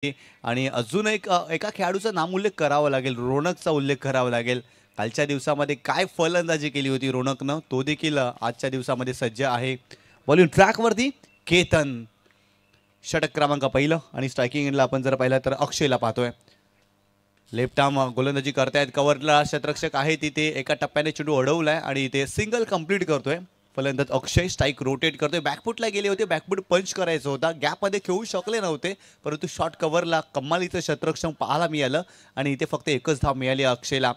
आणि अजून एका खेळाडूचा नामोल्लेख करावा लागेल, रोनकचा उल्लेख करावा लागेल. कालच्या दिवसामध्ये काय फलंदाजी केली होती रोनकनं, तो देखील आजच्या दिवसामध्ये सज्ज आहे. बॉलिंग ट्रॅकवरती केतन षटक क्रमांक पहिलं आणि स्ट्रायकिंग एंडला आपण जर पाहिलं तर अक्षयला पाहतोय. लेफ्ट आर्म गोलंदाजी करतायत. कव्हरला शतरक्षक आहे तिथे एका टप्प्याने चेंडू अडवलाय आणि ते सिंगल कंप्लीट करतोय. फलंदाज अक्षय स्ट्राईक रोटेट करतोय. बॅकफुटला गेले होते, बॅकफुट पंच करायचं होता, गॅपमध्ये खेळू शकले नव्हते, परंतु शॉर्ट कव्हरला कमालीचं शतरक्षक पाहायला मिळालं आणि इथे फक्त एकच धाव मिळाली अक्षयला.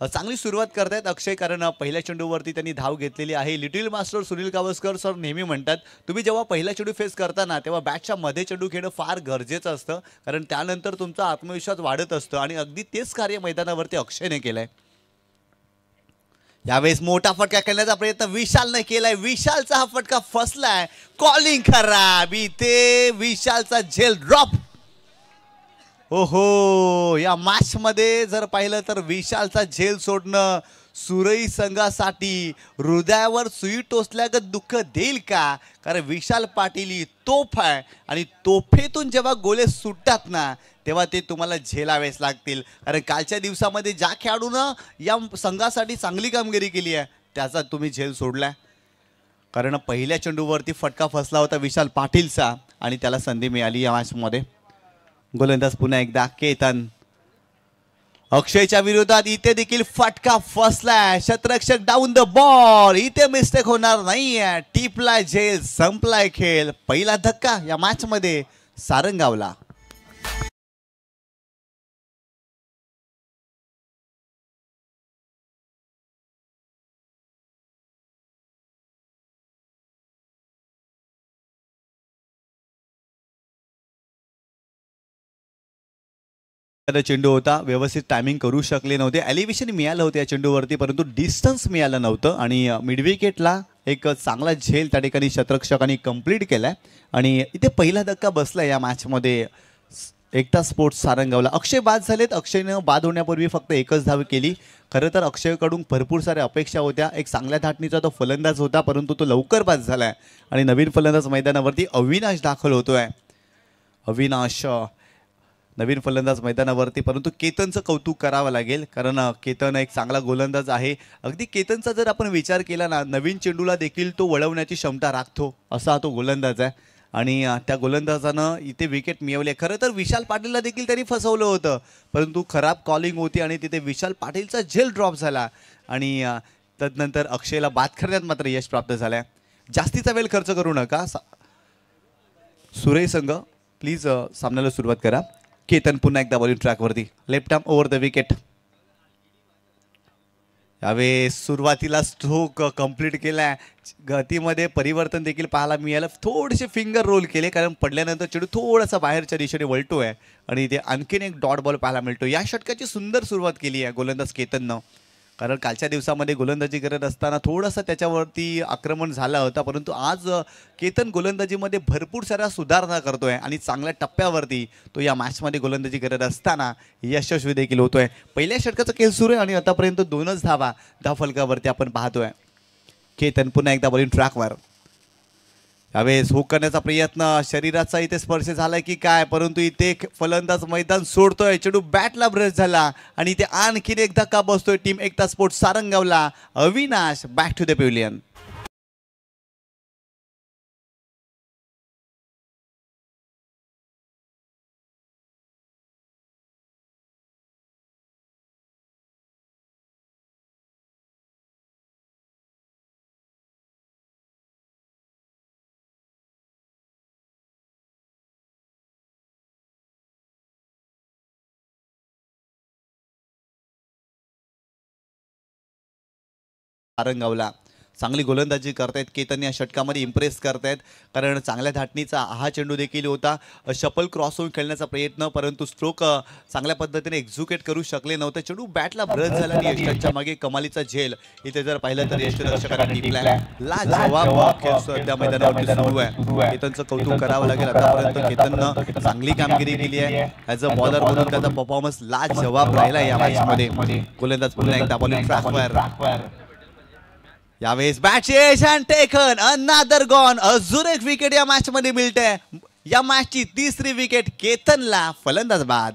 चांगली सुरुवात करतायत अक्षय, कारण पहिल्या चेंडूवरती त्यांनी धाव घेतलेली आहे. Little master Sunil Gavaskar sir नेहमी म्हणतात तुम्ही जेव्हा पहिला चेंडू फेस करताना तेव्हा बॅटच्या मध्ये चेंडू खेळणं फार गरजेचं असतं, कारण त्यानंतर तुमचा आत्मविश्वास वाढत असतो आणि अगदी तेच कार्य मैदानावरती अक्षयने केलंय. यावेळेस मोठा फटका खेळण्याचा प्रयत्न विशालने केलाय. विशालचा हा फटका फसलाय. कॉलिंग खराब, इथे विशालचा झेल ड्रॉप. ओहो, या मॅच मध्ये जर पाहिलं तर विशालचा झेल सोडणं सुरई संघासाठी हृदयावर सुई टोचल्यागत दुःख देईल का? कारण विशाल पाटील ही तोफ आहे आणि तोफेतून जेव्हा गोले सुटतात ना तेव्हा ते तुम्हाला झेलावेच लागतील. कारण कालच्या दिवसामध्ये ज्या खेळाडूनं या संघासाठी चांगली कामगिरी केली आहे त्याचा तुम्ही झेल सोडलाय. कारण पहिल्या चेंडूवरती फटका फसला होता विशाल पाटीलचा आणि त्याला संधी मिळाली या मॅचमध्ये. गोलंदाज पुन्हा एकदा केतन. अक्षयच्या विरोधात इथे देखील फटका फसलाय. शतरक्षक डाऊन द बॉल, इथे मिस्टेक होणार नाहीये. टिपलाय झेल, संपलाय खेळ. पहिला धक्का या मॅच मध्ये सारंगावला. चेंडू होता, व्यवस्थित टायमिंग करू शकले नव्हते. एलिव्हेशन मिळालं होतं या चेंडूवरती, परंतु डिस्टन्स मिळालं नव्हतं आणि मिड विकेटला एक चांगला झेल त्या ठिकाणी शतरक्षकांनी कंप्लीट केलाय आणि इथे पहिला धक्का बसला या मॅचमध्ये. एकता स्पोर्ट्स सारंगावला. अक्षय बाद झालेत. अक्षयनं बाद होण्यापूर्वी फक्त एकच धाव केली. खरं तर अक्षयकडून भरपूर साऱ्या अपेक्षा होत्या. एक चांगल्या धाटणीचा तो फलंदाज होता, परंतु तो लवकर बाद झालाय आणि नवीन फलंदाज मैदानावरती अविनाश दाखल होतोय. अविनाश नवीन फलंदाज मैदानावरती, परंतु केतनचं कौतुक करावं लागेल कारण केतन एक चांगला गोलंदाज आहे. अगदी केतनचा जर आपण विचार केला ना, नवीन चेंडूला देखील तो वळवण्याची क्षमता राखतो असा तो गोलंदाज आहे आणि त्या गोलंदाजानं इथे विकेट मिळवले. खरं तर विशाल पाटीलला देखील त्यांनी फसवलं होतं, परंतु खराब कॉलिंग होती आणि तिथे विशाल पाटीलचा झेल ड्रॉप झाला आणि तदनंतर अक्षयला बाद करण्यात मात्र यश प्राप्त झालंय. जास्तीचा वेळ खर्च करू नका. सुरई संघ प्लीज सामन्याला सुरुवात करा. केतन पुन्हा एकदा बॉलिंग ट्रॅकवरती. Left arm over the wicket. यावेळेस सुरुवातीला स्ट्रोक कंप्लीट केलाय. गतीमध्ये परिवर्तन देखील पाहायला मिळालं. थोडेसे फिंगर रोल केले कारण पडल्यानंतर चेंडू थोडासा बाहेरच्या दिशेने वळतोय आणि इथे आणखीन एक डॉट बॉल पाहायला मिळतो. या षटकाची सुंदर सुरुवात केली आहे गोलंदाज केतननं, कारण कालच्या दिवसामध्ये गोलंदाजी करत असताना थोडासा त्याच्यावरती आक्रमण झाला होता, परंतु आज केतन गोलंदाजीमध्ये भरपूर साऱ्या सुधारणा करतोय आणि चांगल्या टप्प्यावरती तो या मॅचमध्ये गोलंदाजी करत असताना यशस्वी देखील होतोय. पहिल्या षटकाचा खेळ सुरू आहे आणि आतापर्यंत 2च धावा धावफलकावरती आपण पाहतोय. केतन पुन्हा एकदा बॉलिंग ट्रॅकवर. यावेळेस हुक करण्याचा प्रयत्न, शरीराचा इथे स्पर्श झालाय की काय, परंतु इथे फलंदाज मैदान सोडतोय. चेंडू बॅटला ब्रश झाला आणि इथे आणखीन एक धक्का बसतोय टीम एकता स्पोर्ट्स सारंगावला. Avinash back to the pavilion. सारंगावला चांगली गोलंदाजी करतायत केतन. या षटकामध्ये इम्प्रेस करतायत कारण चांगल्या धाटणीचा हा चेंडू देखील होता. शपल क्रॉस होऊन खेळण्याचा प्रयत्न, परंतु स्ट्रोक चांगल्या पद्धतीने एक्झिक्यूट करू शकले नव्हते. चेंडू बॅटला ब्रश झाला आणि यष्टांच्या मागे कमालीचा झेल इथे जर पाहिलं तर यष्टरक्षकांनी टिपलाय. लाजवाब खेळ सध्या मैदानावरती सुरू आहे. केतनचं कौतुक करावं लागेल. आतापर्यंत केतननं चांगली कामगिरी केली आहे. ॲज अ बॉलर म्हणून त्याचा परफॉर्मन्स लाजवाब राहिला या मॅचमध्ये. गोलंदाज पुन्हा एकदा बॉलिंग ट्रॅकवर. यावेळेस bat chase and taken another gone. अजून एक विकेट या मॅच मध्ये मिळते. या मॅचची तिसरी विकेट केतनला, फलंदाज बाद.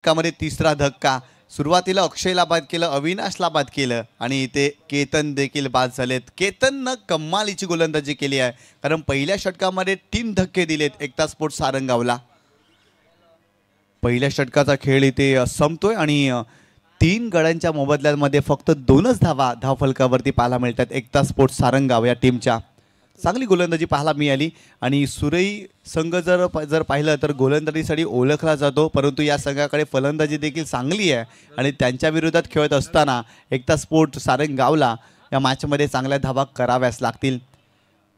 मध्ये तिसरा धक्का. सुरुवातीला अक्षयला बाद केलं, अविनाशला बाद केलं आणि इथे केतन देखील बाद झालेत. केतननं कमालीची गोलंदाजी केली आहे, कारण पहिल्या षटकामध्ये 3 धक्के दिलेत एकता स्पोर्ट्स सारंगावला. पहिल्या षटकाचा खेळ इथे संपतोय आणि 3 गड्यांच्या मोबदल्यामध्ये फक्त 2च धावा धावफलकावरती पाहायला मिळतात एकता स्पोर्ट्स सारंगाव या टीमच्या. चांगली गोलंदाजी पाहायला मिळाली आणि सुरई संघ जर पाहिलं तर गोलंदाजीसाठी ओळखला जातो, परंतु या संघाकडे फलंदाजी देखील चांगली आहे आणि त्यांच्या विरोधात खेळत असताना एकता स्पोर्ट सारंगावला या मॅचमध्ये चांगल्या धावा कराव्याच लागतील.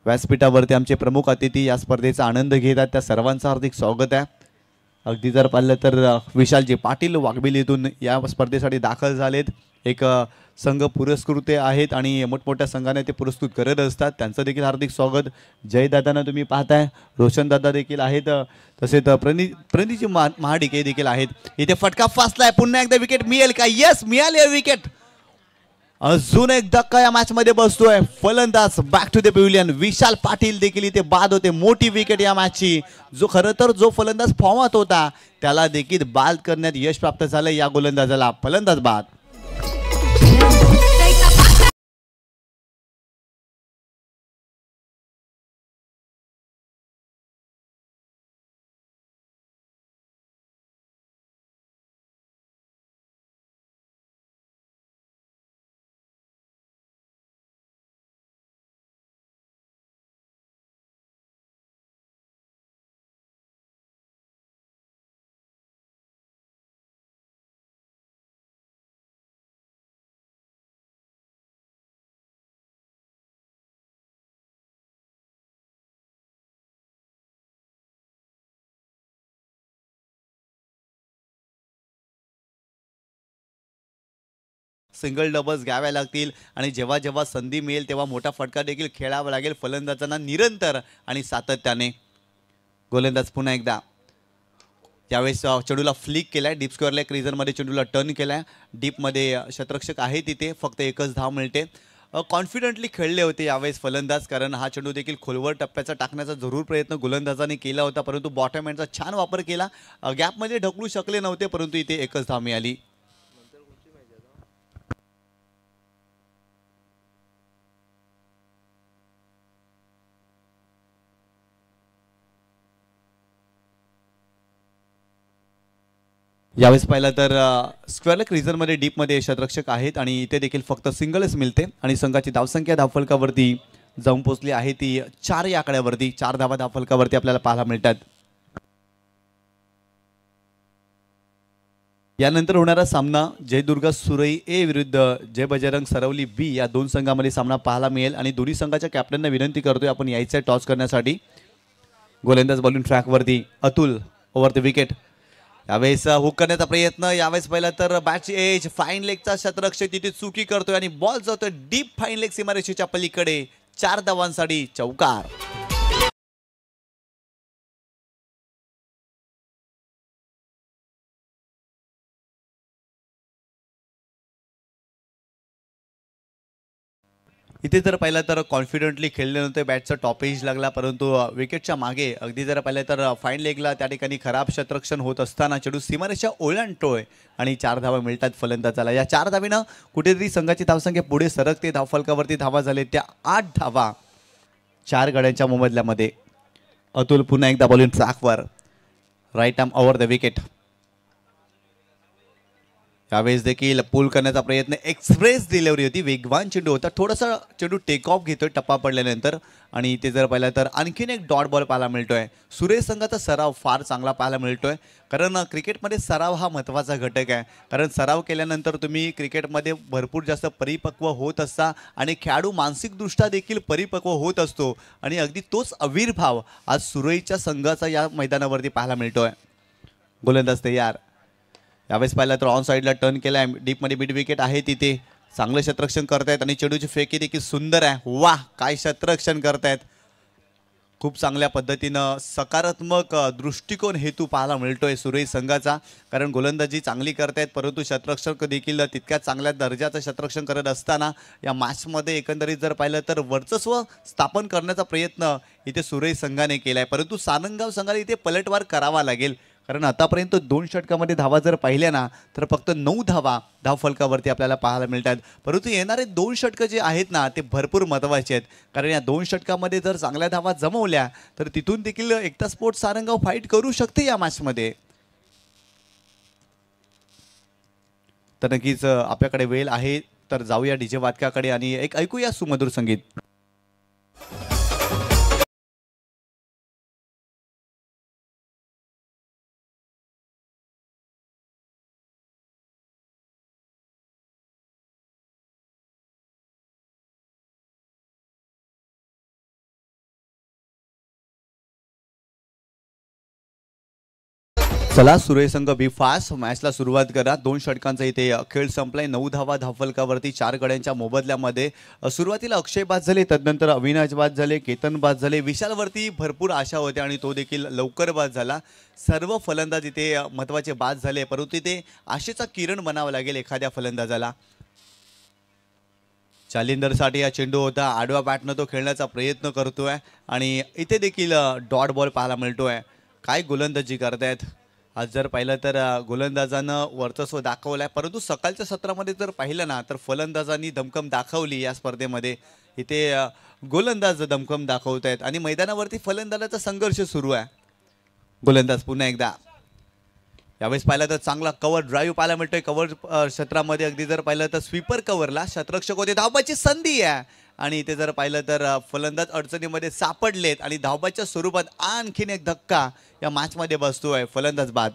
व्यासपीठावरती आमचे प्रमुख अतिथी या स्पर्धेचा आनंद घेतात, त्या सर्वांचं हार्दिक स्वागत आहे. अगदी जर पाहिलं तर विशालजी पाटील वाघबिलीतून या स्पर्धेसाठी दाखल झालेत. एक संघ पुरस्कृते आहेत आणि मोठमोठ्या संघाने ते पुरस्कृत करत असतात, त्यांचं देखील हार्दिक स्वागत. जयदादांना तुम्ही पाहताय, रोशनदादा देखील आहेत, तसेच प्रणितजी महाडिके देखील आहेत. इथे फटका फासलाय, पुन्हा एकदा विकेट मिळेल का? यस, मिळाली विकेट. अजून एक धक्का या मॅच मध्ये बसतोय. फलंदाज back to the pavilion. Vishal Patil देखील इथे बाद होते. मोठी विकेट या मॅचची. खरं तर जो फलंदाज फॉर्मात होता त्याला देखील बाद करण्यात यश प्राप्त झालं. या गोलंदाजाला फलंदाज बाद. सिंगल डबल्स घ्याव्या लागतील आणि जेव्हा जेव्हा संधी मिळेल तेव्हा मोठा फटका देखील खेळावा लागेल फलंदाजांना निरंतर आणि सातत्याने. गोलंदाज पुन्हा एकदा यावेळेस चेंडूला फ्लिक केलाय, डीप स्क्वेअरला क्रीजरमध्ये चेंडूला टर्न केलाय. डीपमध्ये शतरक्षक आहे तिथे, फक्त एकच धाव मिळते. कॉन्फिडंटली खेळले होते यावेळेस फलंदाज, कारण हा चेंडू देखील खोलवर टप्प्याचा टाकण्याचा जरूर प्रयत्न गोलंदाजाने केला होता, परंतु बॉटम हँडचा छान वापर केला. गॅपमध्ये ढकलू शकले नव्हते, परंतु इथे एकच धाव मिळाली. यावेळेस पाहिलं तर स्क्वेअर लेग रिझनमध्ये डीपमध्ये शतरक्षक आहेत आणि इथे देखील फक्त सिंगलच मिळते आणि संघाची धावसंख्या धावफलकावरती जाऊन पोहोचली आहे ती 4 या आकड्यावरती. 4 धावा धावफलकावरती आपल्याला पाहायला मिळतात. यानंतर होणारा सामना जयदुर्गा सुरई ए विरुद्ध जय बजरंग सरवली बी या 2 संघांमध्ये सामना पाहायला मिळेल आणि दोन्ही संघाच्या कॅप्टनना विनंती करतोय आपण यायचं टॉस करण्यासाठी. गोलंदाज बॉलिंग ट्रॅकवरती अतुल ओव्हर द विकेट. यावेळेस हुक करण्याचा प्रयत्न. यावेळेस पहिला तर बॅटची एज फाईन लेगचा शतरक्षक तिथे चुकी करतोय आणि बॉल जातोय डीप फाईन लेग सीमारेषेच्या पलीकडे. 4 धावांसाठी चौकार. इथे जर पाहिलं तर कॉन्फिडंटली खेळले नव्हते, बॅटचा टॉप एज लागला, परंतु विकेटच्या मागे अगदी जर पाहिलं तर फाईन लेगला त्या ठिकाणी खराब शतरक्षण होत असताना चेंडू सीमारेषा ओलांडतोय आणि 4 धावा मिळतात फलंदाजाला. या 4 धावेनं कुठेतरी संघाची धावसंख्या पुढे सरकते. धावफलकावरती धावा झाले त्या 8 धावा 4 गड्यांच्या मोबदल्यामध्ये. अतुल पुन्हा एकदा बॉलिंग ट्रॅकवर. Right arm over the wicket. यावेळेस देखील पूल करण्याचा प्रयत्न. एक्सप्रेस डिलिव्हरी होती, वेगवान चेंडू होता. थोडासा चेंडू टेक ऑफ घेतोय टप्पा पडल्यानंतर आणि ते जर पाहिलं तर आणखीन एक डॉट बॉल पाहायला मिळतोय. सुरेश संघाचा सराव फार चांगला पाहायला मिळतोय, कारण क्रिकेटमध्ये सराव हा महत्त्वाचा घटक आहे. कारण सराव केल्यानंतर तुम्ही क्रिकेटमध्ये भरपूर जास्त परिपक्व होत असता आणि खेळाडू मानसिकदृष्ट्या देखील परिपक्व होत असतो आणि अगदी तोच आविर्भाव आज सुरईच्या संघाचा या मैदानावरती पाहायला मिळतोय. गोलंदाज तयार. यावेळेस पाहिलं तर ऑन साईडला टर्न केलाय, डीपमध्ये मिड विकेट आहे तिथे. चांगलं क्षेत्ररक्षण करतायत आणि चेंडूची फेकी देखील सुंदर आहे. वाह, काय क्षेत्ररक्षण करतायत. खूप चांगल्या पद्धतीनं सकारात्मक दृष्टिकोन हेतू पाहायला मिळतोय सुरेश संघाचा. कारण गोलंदाजी चांगली करतायत परंतु क्षेत्ररक्षक देखील तितक्याच चांगल्या दर्जाचं क्षेत्ररक्षण करत असताना या मॅचमध्ये एकंदरीत जर पाहिलं तर वर्चस्व स्थापन करण्याचा प्रयत्न इथे सुरेश संघाने केलाय. परंतु सानंदगाव संघाला इथे पलटवार करावा लागेल. कारण आतापर्यंत 2 षटकामध्ये धावा जर पाहिल्या ना तर फक्त 9 धावा धावफलकावरती आपल्याला पाहायला मिळतात. परंतु येणारे 2 षटकं जे आहेत ना ते भरपूर महत्त्वाचे आहेत. कारण या 2 षटकामध्ये जर चांगल्या धावा जमवल्या तर तिथून देखील एकता स्पोर्ट्स सारंगाव फाईट करू शकते या मॅचमध्ये. तर नक्कीच आपल्याकडे वेळ आहे तर जाऊया डीजे वादकाकडे आणि एक ऐकूया सुमधुर संगीत. चला सुरेश संघ बी फास्ट मॅचला सुरुवात करा. 2 षटकांचा इथे खेळ संपलाय. 9 धावा धावफलकावरती 4 गड्यांच्या मोबदल्यामध्ये. सुरुवातीला अक्षय बाद झाले, तदनंतर अविनाश बाद झाले, केतन बाद झाले. विशालवरती भरपूर आशा होत्या आणि तो देखील लवकर बाद झाला. सर्व फलंदाज इथे महत्त्वाचे बाद झाले परंतु इथे आशेचा किरण बनावा लागेल एखाद्या फलंदाजाला. जालिंदरसाठी हा चेंडू होता. आडव्या बॅटनं तो खेळण्याचा प्रयत्न करतोय आणि इथे देखील डॉट बॉल पाहायला मिळतोय. काय गोलंदाजी करतायत. आज जर पाहिलं तर गोलंदाजानं वर्चस्व दाखवलं आहे परंतु सकाळच्या सत्रामध्ये जर पाहिलं ना तर फलंदाजांनी दमकम दाखवली या स्पर्धेमध्ये. इथे गोलंदाज दमकम दाखवत आहेत आणि मैदानावरती फलंदाजाचा संघर्ष सुरू आहे. गोलंदाज पुन्हा एकदा. यावेळेस पाहिलं तर चांगला कव्हर ड्राईव्ह पाहायला मिळतोय. कव्हर क्षेत्रामध्ये अगदी जर पाहिलं तर स्वीपर कव्हरला क्षेत्ररक्षक होते. धावबाची संधी आहे आणि इथे जर पाहिलं तर फलंदाज अडचणीमध्ये सापडलेत आणि धावबाच्या स्वरूपात आणखीन एक धक्का या मॅचमध्ये बसतोय. फलंदाज बाद.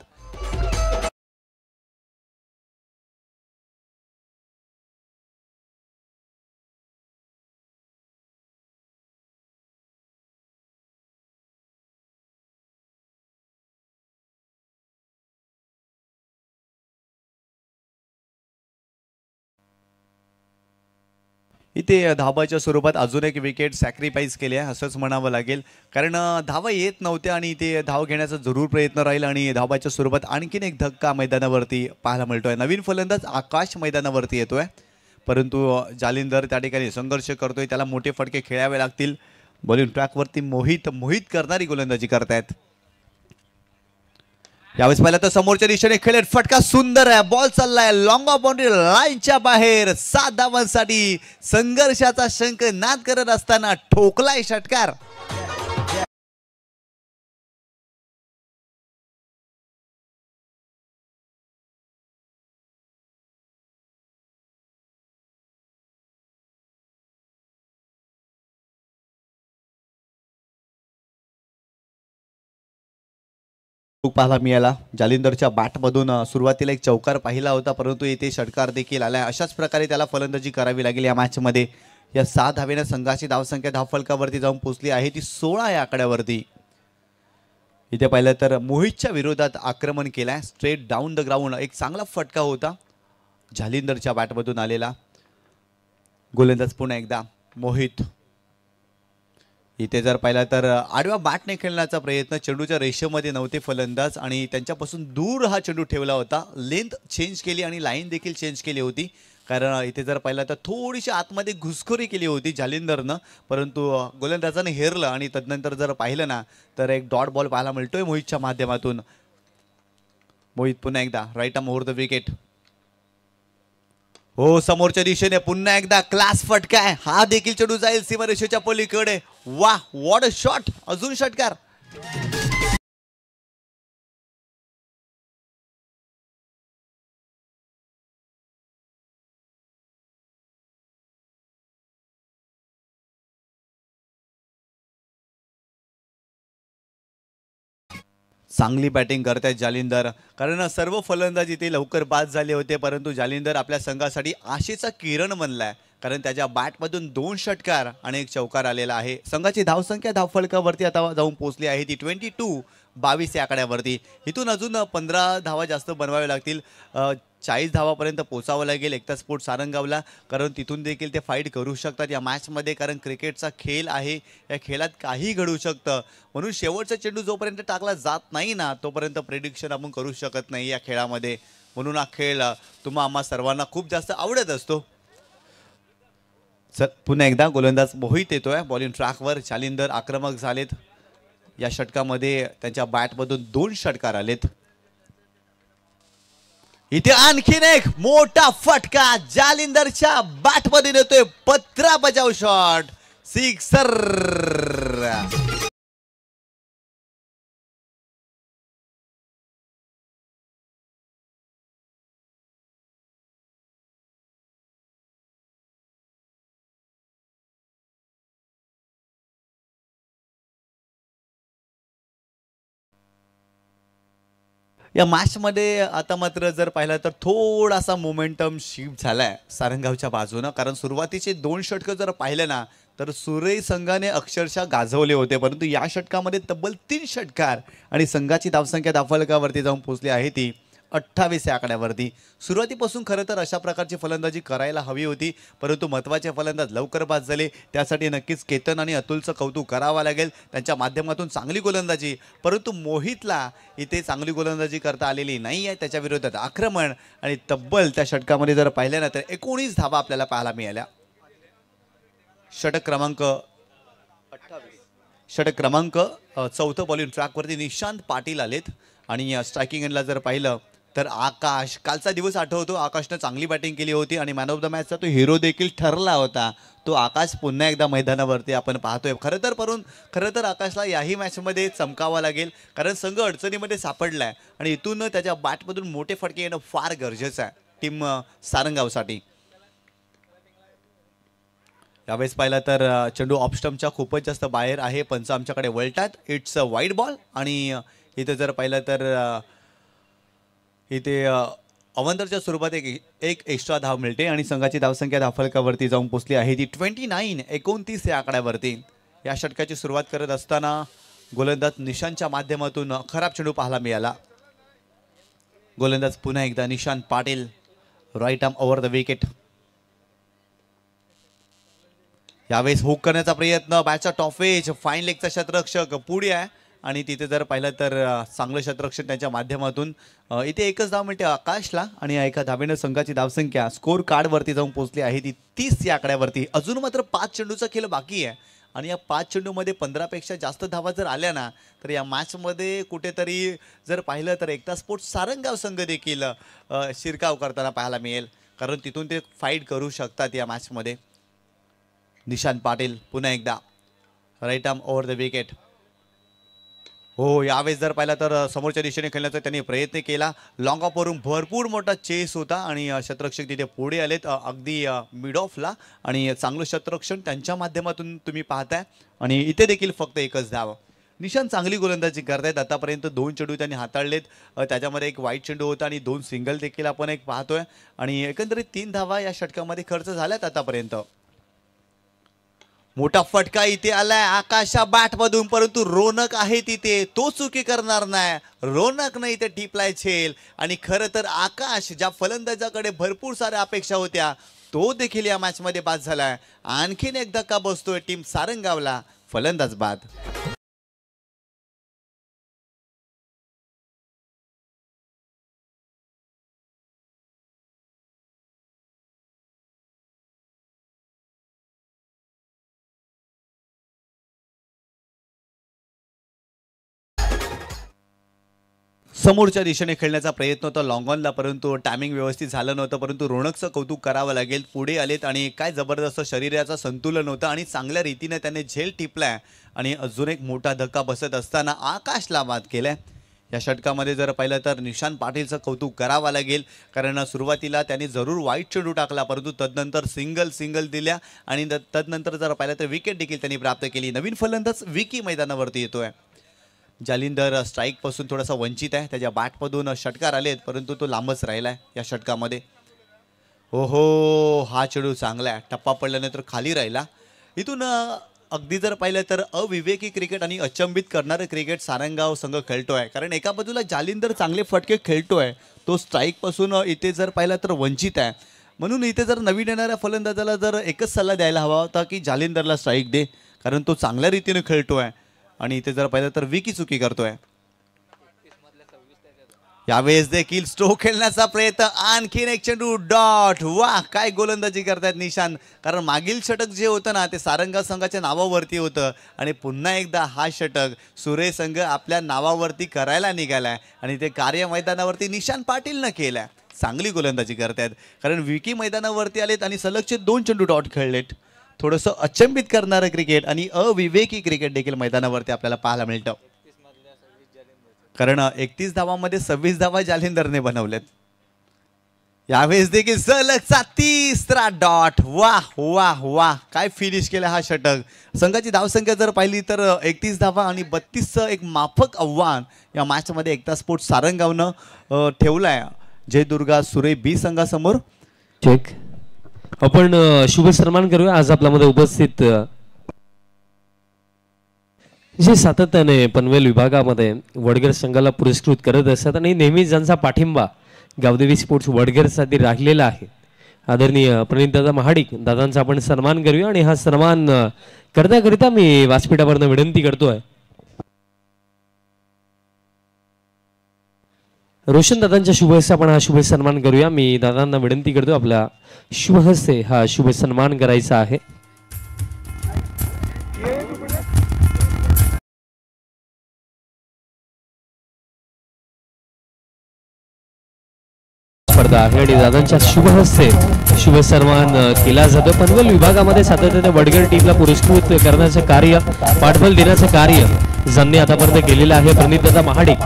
इथे धाबाच्या स्वरूपात अजून एक विकेट सॅक्रिफाईस केली आहे असंच म्हणावं लागेल. कारण धावा येत नव्हत्या आणि इथे धाव घेण्याचा जरूर प्रयत्न राहील आणि धाबाच्या स्वरूपात आणखीन एक धक्का मैदानावरती पाहायला मिळतोय. नवीन फलंदाज आकाश मैदानावरती येतोय परंतु जालिंदर त्या ठिकाणी संघर्ष करतोय. त्याला मोठे फटके खेळावे लागतील. बॉलिंग ट्रॅकवरती मोहित करणारी गोलंदाजी करतायत. यावेळेस पाहिलं तर समोरच्या दिशेने खेळत फटका सुंदर आहे. बॉल चाललाय लॉंग ऑफ बाउंड्री लाईनच्या बाहेर. 7 धावांसाठी संघर्षाचा शंख नाद करत असताना ठोकलाय षटकार. पाहायला मिळाला. जालिंदरच्या बॅटमधून सुरुवातीला एक चौकार पाहिला होता परंतु इथे षटकार देखील आलाय. अशाच प्रकारे त्याला फलंदाजी करावी लागेल या मॅचमध्ये. या 6 धावेने संघाची धावसंख्या धावफलकावरती जाऊन पोहोचली आहे ती 16 या आकड्यावरती. इथे पाहिलं तर मोहितच्या विरोधात आक्रमण केलंय. स्ट्रेट डाऊन द ग्राउंड एक चांगला फटका होता जालिंदरच्या बॅटमधून आलेला. गोलंदाज पुन्हा एकदा मोहित. इथे जर पाहिला तर आडव्या बॅटने खेळण्याचा प्रयत्न. चेंडूच्या रेषेमध्ये नव्हते फलंदाज आणि त्यांच्यापासून दूर हा चेंडू ठेवला होता. लेंथ चेंज केली आणि लाईन देखील चेंज केली होती. कारण इथे जर पाहिलं तर थोडीशी आतमध्ये घुसखोरी केली होती जालिंदरनं परंतु गोलंदाजाने हेरलं आणि तदनंतर जर पाहिलं ना तर एक डॉट बॉल पाहायला मिळतोय मोहितच्या माध्यमातून. मोहित पुन्हा एकदा right arm over the wicket. हो समोरच्या दिशेने पुन्हा एकदा क्लास फटका आहे. हा देखील चेंडू जाईल सीमारेषेच्या पलीकडे. वाह व्हॉट अ शॉट. अजून षटकार. चांगली बॅटिंग करतायत जालिंदर. कारण सर्व फलंदाज इथे लवकर बाद झाले होते परंतु जालिंदर आपल्या संघासाठी आशेचा किरण बनलाय. कारण त्याच्या बॅटमधून 2 षटकार आणि 1 चौकार आलेला आहे. संघाची धावसंख्या धावफलकावरती आता जाऊन पोहोचली आहे ती 22 या आकड्यावरती. इथून अजून 15 धावा जास्त बनवाव्या लागतील. 40 धावापर्यंत पोचावं लागेल एकता स्पोर्ट्स सारंगावला, कारण तिथून देखील ते फाईट करू शकतात या मॅचमध्ये, कारण क्रिकेटचा खेळ आहे, या खेळात काही घडू शकतं. म्हणून शेवटचा चेंडू जोपर्यंत टाकला जात नाही ना तोपर्यंत प्रेडिक्शन आपण करू शकत नाही या खेळामध्ये. म्हणून हा खेळ तुम्हा आम्हा सर्वांना खूप जास्त आवडत असतो. पुन्हा एकदा गोलंदाज मोहित येतोय बॉलिंग ट्रॅकवर. जालिंदर आक्रमक झालेत. या षटकामध्ये त्यांच्या बॅटमधून 2 षटकार आलेत. इथे आणखीन एक मोठा फटका जालिंदरच्या बॅटमधून येतोय. पत्रा बजाव शॉट, सिक्सर. या मॅचमध्ये आता मात्र जर पाहिलं तर थोडासा मोमेंटम शिफ्ट झालाय सारंगावच्या बाजूनं, कारण सुरुवातीचे 2 षटकं जर पाहिले ना तर सुरई संघाने अक्षरशः गाजवले होते, परंतु या षटकामध्ये तब्बल 3 षटकार आणि संघाची धावसंख्या धावफलकावरती जाऊन पोहोचली आहे ती 28 या आकड्यावरती. सुरुवातीपासून खरं तर अशा प्रकारची फलंदाजी करायला हवी होती, परंतु महत्त्वाचे फलंदाज लवकर बाद झाले. त्यासाठी नक्कीच केतन आणि अतुलचं कौतुक करावं लागेल. त्यांच्या माध्यमातून चांगली गोलंदाजी, परंतु मोहितला इथे चांगली गोलंदाजी करता आलेली नाही आहे. त्याच्या विरोधात आक्रमण आणि तब्बल त्या षटकामध्ये जर पाहिलं ना तर 19 धावा आपल्याला पाहायला मिळाल्या. षटक क्रमांक 4 बॉलिंग ट्रॅकवरती निशांत पाटील आलेत. आणि स्ट्रायकिंग एंडला जर पाहिलं तर आकाश, कालचा दिवस आठवतो, आकाशनं चांगली बॅटिंग केली होती आणि मॅन ऑफ द मॅचचा तो हिरो देखील ठरला होता. तो आकाश पुन्हा एकदा मैदानावरती आपण पाहतोय. खरं तर आकाशला याही मॅचमध्ये चमकावं लागेल, कारण संघ अडचणीमध्ये सापडलाय आणि इथून त्याच्या बॅटमधून मोठे फटके येणं फार गरजेचं आहे टीम सारंगावसाठी. यावेळेस पाहिलं तर चेंडू ऑफस्टम्पच्या खूपच जास्त बाहेर आहे. पंच आमच्याकडे वळतात. It's a wide ball. आणि इथे जर पाहिलं तर इथे अवंतरच्या स्वरूपात एक एक्स्ट्रा धाव मिळते आणि संघाची धावसंख्या धावफलकावरती जाऊन पोहोचली आहे ती 29 या आकड्यावरती. या षटकाची सुरुवात करत असताना गोलंदाज निशांतच्या माध्यमातून खराब चेंडू पाहायला मिळाला. गोलंदाज पुन्हा एकदा Nishant Patil, right arm over the wicket. यावेळेस हुक करण्याचा प्रयत्न, बॅटचा टॉफेज, फाईन लेगचा क्षेत्ररक्षक पुढे आहे आणि तिथे जर पाहिलं तर चांगलं क्षेत्ररक्षण त्यांच्या माध्यमातून. इथे एकच धाव मिळते आकाशला आणि एका धावेनं संघाची धावसंख्या स्कोर कार्डवरती जाऊन पोहोचली आहे ती 30 या आकड्यावरती. अजून मात्र 5 चेंडूचा खेळ बाकी आहे आणि या 5 चेंडूमध्ये 15पेक्षा जास्त धावा जर आल्या ना तर या मॅचमध्ये कुठेतरी जर पाहिलं तर एकता स्पोर्ट्स सारंगाव संघ देखील शिरकाव करताना पाहायला मिळेल, कारण तिथून ते फाईट करू शकतात या मॅचमध्ये. निशांत पाटील पुन्हा एकदा right arm over the wicket. हो, यावेळेस जर पाहिलं तर समोरच्या दिशेने खेळण्याचा त्यांनी प्रयत्न केला. लॉंग ऑफवरून भरपूर मोठा चेस होता आणि क्षेत्ररक्षक तिथे पुढे आलेत अगदी मिड ऑफला आणि चांगलं क्षेत्ररक्षण त्यांच्या माध्यमातून तुम्ही पाहताय. आणि इथे देखील फक्त एकच धाव. निशांत चांगली गोलंदाजी करतायत. आतापर्यंत 2 चेंडू त्यांनी हाताळलेत. त्याच्यामध्ये एक वाईट चेंडू होता आणि 2 सिंगल देखील आपण एक पाहतोय आणि एकंदरीत 3 धावा या षटकामध्ये खर्च झाल्यात आतापर्यंत. मोठा फटका इथे आलाय आकाशच्या बॅटमधून, परंतु रोनक आहे तिथे, तो चुकी करणार नाही. रोनकनं इथे टिपलाय झेल आणि खरं तर आकाश, ज्या फलंदाजाकडे भरपूर साऱ्या अपेक्षा होत्या, तो देखील या मॅचमध्ये बाद झालाय. आणखीन एक धक्का बसतोय टीम सारंगावला. फलंदाज बाद. समोरच्या दिशेने खेळण्याचा प्रयत्न होता लॉंग ऑनला, परंतु टायमिंग व्यवस्थित झालं नव्हतं. परंतु रोनकचं कौतुक करावं लागेल. पुढे आलेत आणि काय जबरदस्त शरीराचं संतुलन होतं आणि चांगल्या रीतीने त्याने झेल टिपलाय आणि अजून एक मोठा धक्का बसत असताना आकाशला बाद केलाय. या षटकामध्ये जर पाहिलं तर निशांत पाटीलचं कौतुक करावं लागेल, कारण सुरुवातीला त्यांनी जरूर वाईट चेंडू टाकला, परंतु तदनंतर सिंगल दिल्या आणि तदनंतर जर पाहिलं तर विकेट देखील त्यांनी प्राप्त केली. नवीन फलंदाज विकी मैदानावरती येतोय. जालिंदर स्ट्राईकपासून थोडासा वंचित आहे. त्याच्या बॅटमधून षटकार आलेत, परंतु तो लांबच राहिला आहे या षटकामध्ये. ओहो, हा चेंडू चांगला आहे. टप्पा पडल्यानंतर खाली राहिला. इथून अगदी जर पाहिलं तर अविवेकी क्रिकेट आणि अचंबित करणारं क्रिकेट सारंगाव संघ खेळतोय. कारण एका बाजूला जालिंदर चांगले फटके खेळतोय, तो स्ट्राईकपासून इथे जर पाहिलं तर वंचित आहे. म्हणून इथे जर नवीन येणाऱ्या फलंदाजाला जर एकच सल्ला द्यायला हवा होता की जालिंदरला स्ट्राईक दे, कारण तो चांगल्या रीतीने खेळतोय आणि इथे जर पाहिलं तर विकी चुकी करतोय. यावेळेस देखील स्ट्रोक खेळण्याचा प्रयत्न, आणखीन एक चेंडू डॉट. वाह, काय गोलंदाजी करतायत निशांत. कारण मागील षटक जे होतं ना ते सारंगा संघाच्या नावावरती होतं आणि पुन्हा एकदा हा षटक सुरे संघ आपल्या नावावरती करायला निघालाय आणि ते कार्य मैदानावरती निशांत पाटीलनं केलंय. चांगली गोलंदाजी करतायत कारण विकी मैदानावरती आलेत आणि सलगचे 2 चेंडू डॉट खेळलेत. थोडंसं अचंबित करणारं क्रिकेट आणि अविवेकी क्रिकेट देखील मैदानावरती आपल्याला पाहायला मिळतं. कारण 31 धावांमध्ये 26 धावा जालिंदरने बनवलेत. यावेळेस देखील सलगचा 30रा डॉट. वाह वाह वाह, काय फिनिश केलं हा षटक. संघाची धावसंख्या जर पाहिली तर 31 धावा आणि 32चं एक माफक आव्हान या मॅचमध्ये एकता स्पोर्ट्स सारंगावनं ठेवलाय जयदुर्गा सुरे बी संघासमोर. चेक. आपण शुभ सन्मान करूया आज आपल्यामध्ये उपस्थित जे सातत्याने पनवेल विभागामध्ये वडगर संघाला पुरस्कृत करत असतात आणि नेहमीच ज्यांचा पाठिंबा गावदेवी स्पोर्ट्स वडगरसाठी राहिलेला आहे, आदरणीय प्रणितदादा महाडिक दादांचा आपण सन्मान करूया. आणि हा सन्मान करता मी व्यासपीठावरनं विनंती करतोय रोशन दादांच्या शुभहस्ते आपण हा शुभ सन्मान करूया. मी दादांना विनंती करतो आपल्या शुभहस्ते हा शुभ सन्मान करायचा आहे. स्पर्धा आहे आणि दादांच्या शुभहस्ते शुभ सन्मान केला जातो. पनवेल विभागामध्ये सातत्याने वडगर टीमला पुरस्कृत करण्याचं कार्य, पाठबळ देण्याचं कार्य ज्यांनी आतापर्यंत केलेलं आहे प्रणितदादा महाडिक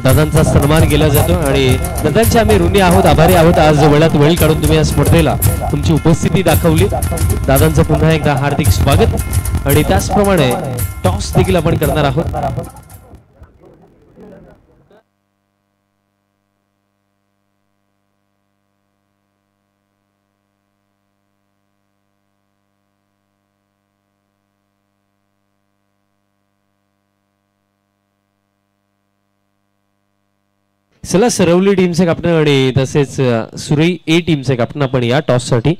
दादांचा सन्मान केला जातो आणि दादांचे आम्ही ऋणी आहोत, आभारी आहोत. आज वेळात वेळ काढून तुम्ही या स्पर्धेला तुमची उपस्थिती दाखवली. दादांचं पुन्हा एकदा हार्दिक स्वागत. आणि त्याचप्रमाणे टॉस देखील आपण करणार आहोत. चला, सरवली टीमचे कॅप्टन आणि तसेच सुरई ए टीमचे कॅप्टन आपण या टॉस साठी.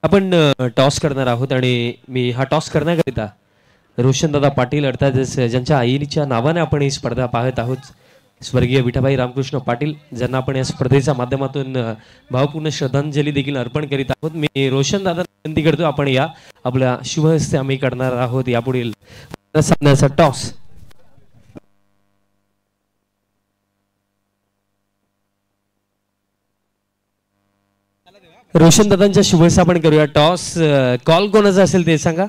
आपण टॉस करणार आहोत आणि मी हा टॉस करण्याकरिता रोशनदादा पाटील अर्थात ज्यांच्या आईच्या नावाने आपण ही स्पर्धा पाहत आहोत, स्वर्गीय विठाबाई रामकृष्ण पाटील, ज्यांना आपण या स्पर्धेच्या माध्यमातून भावपूर्ण श्रद्धांजली देखील अर्पण करीत आहोत. मी रोशन दादा विनंती करतो आपण या आपल्या शुभहस्ते आम्ही करणार आहोत यापुढील सामन्याचा टॉस. रोशन दादांच्या शुभेच्छा आपण करूया. टॉस कॉल कोणाचा असेल ते सांगा.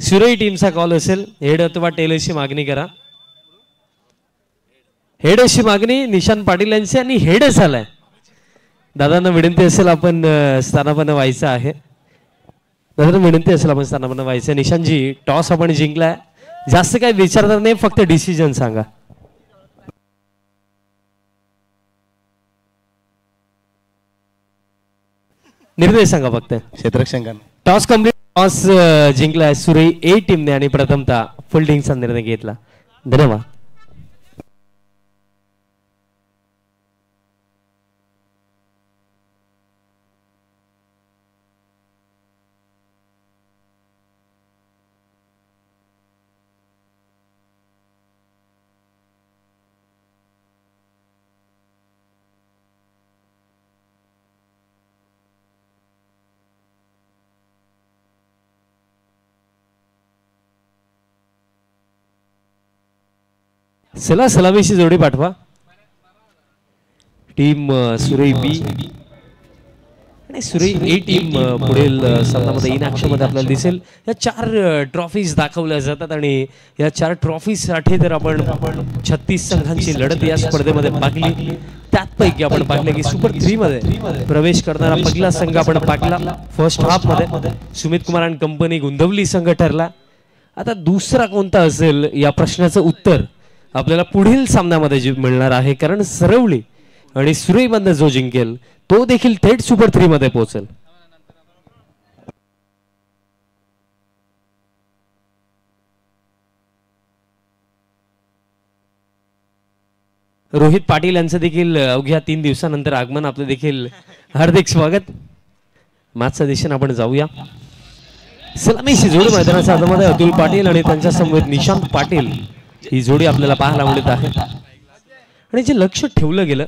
सुरई टीमचा कॉल असेल. हेड अथवा टेल अशी मागणी करा. हेड अशी मागणी निशांत पाटील यांची आणि हेडच आलाय. दादांना विनंती असेल आपण स्थानापन्न व्हायचं आहे. दादांना विनंती असेल आपण स्थानापन्न व्हायचं. निशांतजी टॉस आपण जिंकलाय. जास्त काही विचारणार नाही, फक्त डिसिजन सांगा. निर्णय सांगा फक्त. क्षेत्ररक्षण टॉस कम्प्लीट. टॉस जिंकलाय सुरई ए टीमने आणि प्रथमतः फिल्डिंगचा निर्णय घेतला. धन्यवाद. चला, सलामीची जोडी पाठवा. टीम सुरई बी आणि सुरे ए टीम पुढील सामन्यामध्ये इन ॲक्शनमध्ये आपल्याला दिसेल. या 4 ट्रॉफीज दाखवल्या जातात आणि या 4 ट्रॉफीसाठी तर आपण 36 संघांची लढत या स्पर्धेमध्ये पाहिली. त्यापैकी आपण पाहिले की सुपर 3 मध्ये प्रवेश करणारा पहिला संघ आपण पाहिला फर्स्ट हाफ मध्ये सुमित कुमार आणि कंपनी गोंदवली संघ ठरला. आता दुसरा कोणता असेल या प्रश्नाचं उत्तर आपल्याला पुढील सामन्यामध्ये मिळणार आहे, कारण सरवली आणि सुरईमधनं जो जिंकेल तो देखील थेट सुपर 3 मध्ये पोहोचेल. रोहित पाटील यांचं देखील अवघ्या 3 दिवसानंतर आगमन. आपलं देखील हार्दिक स्वागत. मॅचच्या दिशेने आपण जाऊया. सलामीची जोडी मैदानाच्या आतमध्ये अतुल पाटील आणि त्यांच्या समवेत निशांत पाटील ही जोडी आपल्याला पाहायला मिळत आहे. आणि जे लक्ष ठेवलं गेलं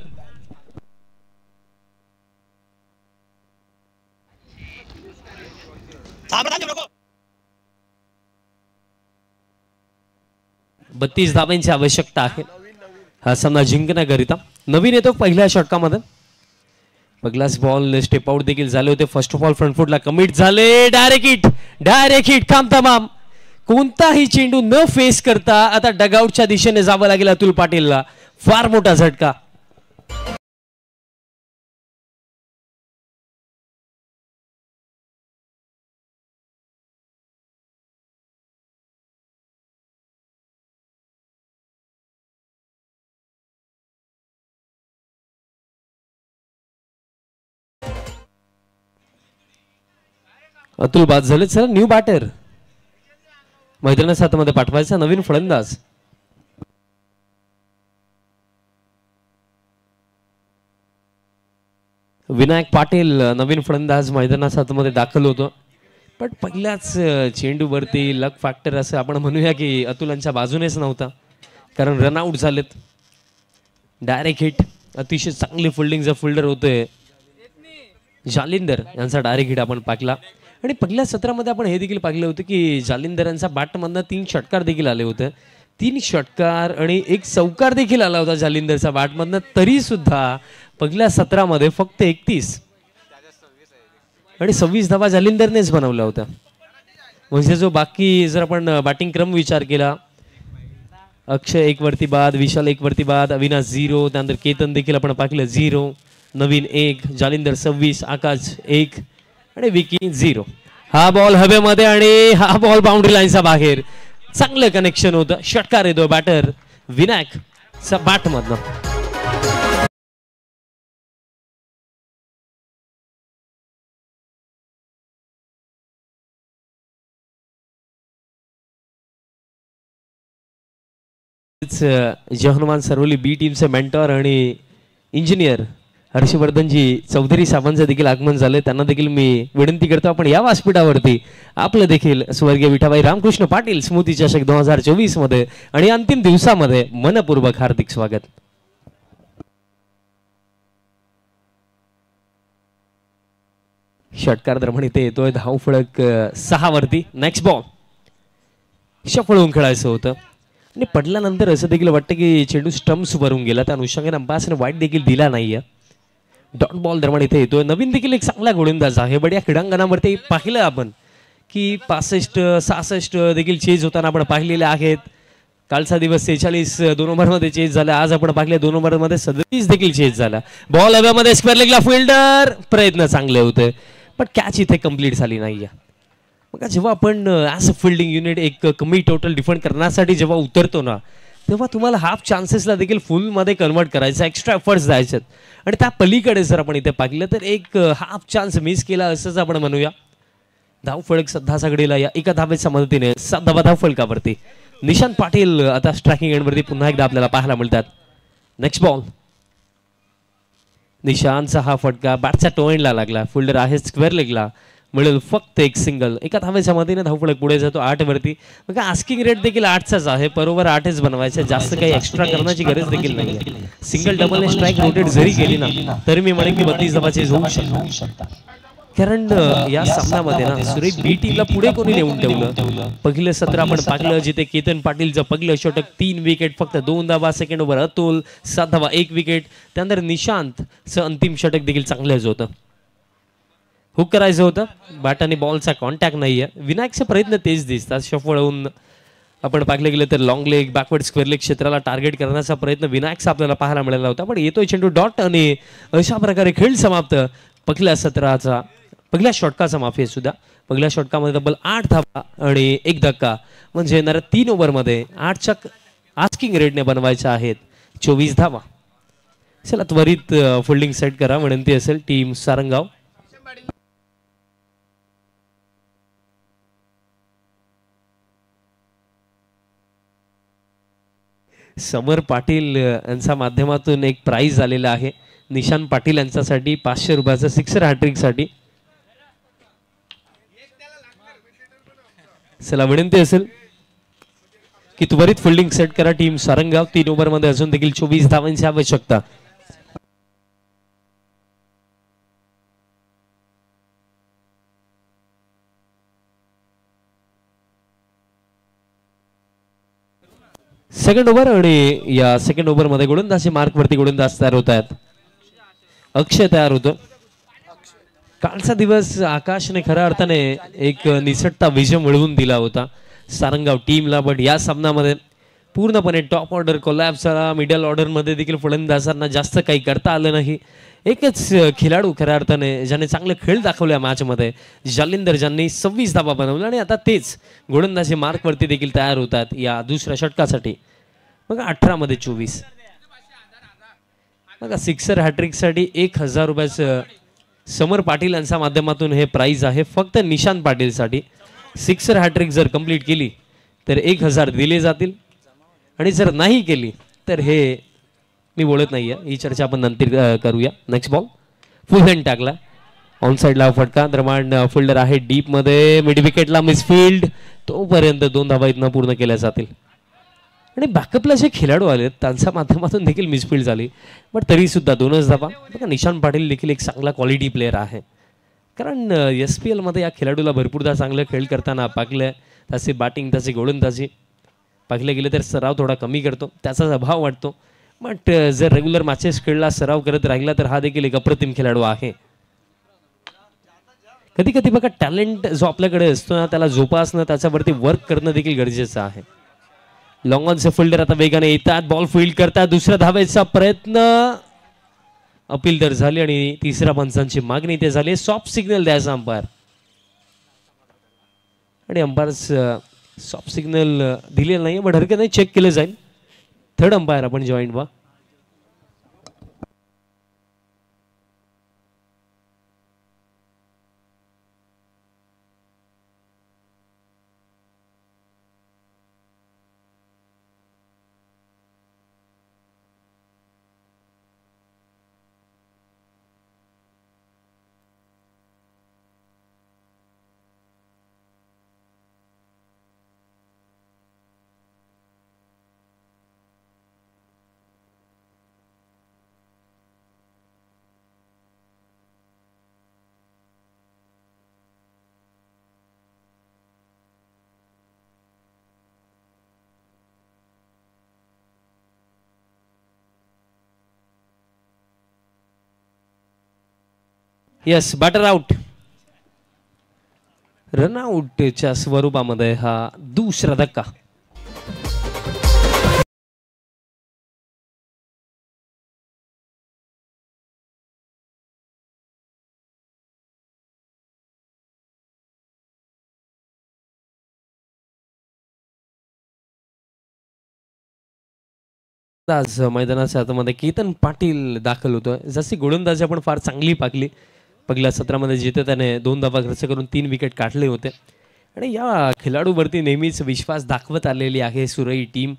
बत्तीस धाब्यांची आवश्यकता आहे हा सामना जिंकण्याकरिता. नवीन येतो पहिल्या षटकामध्ये. पहिलाच बॉल स्टेप आउट देखील झाले होते. फर्स्ट ऑफ ऑल फ्रंट फुटला कमिट झाले. डायरेक्ट हिट काम तमाम. कोणताही चेंडू न फेस करता आता डगआउटच्या दिशेने जावं लागेल अतुल पाटीलला. फार मोठा झटका. अतुल बाद झाले. सर न्यू बॅटर मैदानाच्या हातामध्ये पाठवायचा नवीन फलंदाज. विनायक पाटील नवीन फलंदाज मैदानाच्या हातामध्ये दाखल होतो. पण पहिल्याच चेंडूवरती लक फॅक्टर असं आपण म्हणूया की अतुलांच्या बाजूनेच नव्हता, कारण रनआउट झालेत. Direct hit. अतिशय चांगली फिल्डिंगचा फिल्डर होते जालिंदर यांचा डायरेक्ट हिट आपण पाहिला. आणि पहिल्या सत्रामध्ये आपण हे देखील पाहिलं होतं की जालिंदर यांचा बॅटमधनं 3 षटकार देखील आले होते. 3 षटकार आणि 1 चौकार देखील आला होता जालिंदरचा बॅटमधनं. तरी सुद्धा पहिल्या सत्रामध्ये फक्त 31 आणि 26 धावा जालिंदरनेच बनवल्या होत्या. म्हणजे जो बाकी जर आपण बॅटिंग क्रम विचार केला, अक्षय 1 वरती बाद, विशाल 1 वरती बाद, अविनाश 0, त्यानंतर केतन देखील आपण पाहिलं 0, नवीन 1, जालिंदर 26, आकाश 1 आणि विकी 0. हा बॉल हवेमध्ये आणि हा बॉल बाउंड्री लाईनच्या बाहेर. चांगलं कनेक्शन होतं. षटकार येतो बॅटर विनायक बॅट मधनं. जय सरवली बी टीमचे मेंटॉर आणि इंजिनियर हर्षवर्धनजी चौधरी साहेबांचं देखील आगमन झालं. त्यांना देखील मी विनंती करतो आपण या व्यासपीठावरती आपलं देखील स्वर्गीय विठाबाई रामकृष्ण पाटील स्मृती चषक 2024 मध्ये आणि अंतिम दिवसामध्ये मनपूर्वक हार्दिक स्वागत. षटकार दरम्यान इथे येतोय धावफलक 6 वरती. नेक्स्ट बॉल शफल होऊन खेळायचं होतं आणि पडल्यानंतर असं देखील वाटतं की चेंडू स्टम्प्स वरून गेला. त्या अनुषंगाने अंपायरने वाईट देखील दिला नाहीये. डॉट बॉल दरम्यान इथे येतोय. नवीन देखील एक चांगला गोलंदाज आहे. बट या क्रीडांगणावरती पाहिलं आपण की 65-66 देखील चेज होताना आपण पाहिलेले आहेत. कालचा दिवस 46 2 ओव्हरमध्ये चेज झाला. आज आपण पाहिले 2 ओव्हरमध्ये 37 देखील चेज झाला. बॉल हव्यामध्ये स्क्वेअर लेगला फिल्डर. प्रयत्न चांगले होते पण कॅच इथे कंप्लीट झाली नाहीये. मग जेव्हा आपण ॲज अ फिल्डिंग युनिट एक कमी टोटल डिफेंड करण्यासाठी जेव्हा उतरतो ना, तेव्हा तुम्हाला हाफ चान्सेसला देखील फुलमध्ये कन्वर्ट करायचं, एक्स्ट्रा एफर्ट्स द्यायचे. आणि त्या पलीकडे जर आपण इथे पाहिलं तर एक हाफ चान्स मिस केला असंच आपण म्हणूया. धावफलक सध्या सगळीला या एका धावेच्या मदतीने 7 धावा धावफलकावरती. निशांत पाटील आता स्ट्रायकिंग एंडवरती पुन्हा एकदा आपल्याला पाहायला मिळतात. नेक्स्ट बॉल निशांतचा हा फटका बॅटच्या टो एंडला लागला. फिल्डर आहे स्क्वेअर लेगला. मिळेल फक्त एक सिंगल. एका धावेच्या मदतीने धावफलक पुढे जातो 8 वरती. मग आस्किंग रेट देखील 8चाच आहे. बरोबर 8च बनवायचं. जास्त काही एक्स्ट्रा करण्याची गरज देखील नाही. सिंगल डबलने स्ट्राईक रोटेट जरी केली ना तरी मी म्हणेन की 32 धावाचे होऊ शकतात. कारण या सामन्यामध्ये ना सुरेश बी टीमला पुढे कोणी नेऊन ठेवलं. पहिलं सत्र आपण पाहिलं जिथे केतन पाटीलचं पहिलं षटक 3 विकेट फक्त 2 धावा. सेकंड ओव्हर अतुल 7 धावा 1 विकेट. त्यानंतर निशांतचं अंतिम षटक देखील चांगलंच होतं. हुक करायचं होतं, बॅट आणि बॉलचा कॉन्टॅक्ट नाही आहे. विनायकचे प्रयत्न तेच दिसतात. शफळ होऊन आपण पाहिलं गेलं तर long leg backward square leg क्षेत्राला टार्गेट करण्याचा प्रयत्न विनायकचा आपल्याला पाहायला मिळाला होता, पण येतोय चेंडू डॉट आणि अशा प्रकारे खेळ समाप्त. पहिल्या षटकाचा माफी आहे सुद्धा. पहिल्या षटकामध्ये तब्बल 8 धावा आणि 1 धक्का, म्हणजे येणाऱ्या 3 ओव्हरमध्ये 8च्या आस्किंग रेटने बनवायच्या आहेत 24 धावा. चला त्वरित फिल्डिंग सेट करा विनंती असेल टीम सारंगाव. समर पाटील यांच्या माध्यमातून एक प्राइज आलेला आहे निशान पाटील यांच्यासाठी 500 रुपयाचं सिक्सर हॅट्रिक साठी. चला विनंती असेल की त्वरित फिल्डिंग सेट करा टीम सारंगाव. 3 ओव्हरमध्ये अजून देखील 24 धावांची आवश्यकता. सेकंड ओव्हर आणि या सेकंड ओव्हर मध्ये गोलंदाजी मार्क वरती गोलंदाज तयार होत आहेत. अक्षय तयार होतो. कालचा दिवस आकाशने खऱ्या अर्थाने एक निसटता विजय मिळवून दिला होता सारंगाव टीमला, बट या सामन्यामध्ये पूर्णपणे टॉप ऑर्डर कोलॅप्स झाला. मिडल ऑर्डर मध्ये देखील फलंदाजांना जास्त काही करता आलं नाही. एकच खेळाडू खऱ्या अर्थाने ज्याने चांगले खेळ दाखवल्या मॅच मध्ये, जालिंदर, ज्यांनी 26 धावा बनवल्या आणि आता तेच गोलंदाजी मार्क वरती देखील तयार होतात या दुसऱ्या षटकासाठी. बघा 18 मध्ये 24. बघा सिक्सर हॅट्रिक साठी 1000 रुपयाचं समर पाटील यांच्या माध्यमातून हे प्राइज आहे फक्त निशान पाटील साठी. सिक्सर हॅट्रिक जर कंप्लीट केली तर 1000 दिले जातील आणि जर नाही केली तर हे मी बोलत नाहीये, ही चर्चा आपण नंतर करूया. नेक्स्ट बॉल फुल हँड टाकला ऑन साइडला फटका. दरम्यान फिल्डर आहे डीप मध्ये, मिड विकेटला मिसफिल्ड, तोपर्यंत 2 धावा इथनं पूर्ण केल्या जातील. आणि बॅकअपला जे खेळाडू आले त्यांच्या माध्यमातून देखील मिसफिल्ड झाली, पण तरी सुद्धा 2च धावा. बघा निशान पाटील देखील एक चांगला क्वालिटी प्लेअर आहे, कारण SPL मध्ये या खेळाडूला भरपूरदा चांगलं खेळ करताना पाहिलं. त्याची बॅटिंग, त्याची गोलंदाजी पाहिलं गेलं तर सराव थोडा कमी करतो, त्याचाच अभाव वाटतो. बट जर रेग्युलर मॅचेस खेळला, सराव करत राहिला तर हा देखील एक अप्रतिम खेळाडू आहे. कधी कधी बघा टॅलेंट जो आपल्याकडे असतो ना त्याला जोपासणं, त्याच्यावरती वर्क करणं देखील गरजेचं आहे. लॉंग ऑनचे फिल्डर आता वेगाने येतात, बॉल फील्ड करतात, दुसऱ्या धावेचा प्रयत्न, अपील तर झाली आणि तिसऱ्या पंचांची मागणी ते झाली. सॉफ्ट सिग्नल द्यायचा अंपायर आणि अंपायर सॉफ्ट सिग्नल दिलेलं नाही, बट हरकत नाही, चेक केलं जाईल. थर्ड अंपायर आपण जॉईन व्हा. Yes, batter out. रनआउटच्या स्वरूपामध्ये हा दुसरा धक्का. आज मैदानाच्या आतमध्ये केतन पाटील दाखल होतोय. जशी गोलंदाजी आपण फार चांगली पाकली. पहिल्या सत्रामध्ये जिथे त्याने 2 धावा खर्च करून 3 विकेट काढले होते आणि या खेळाडूवरती नेहमीच विश्वास दाखवत आलेली आहे सुरई टीम.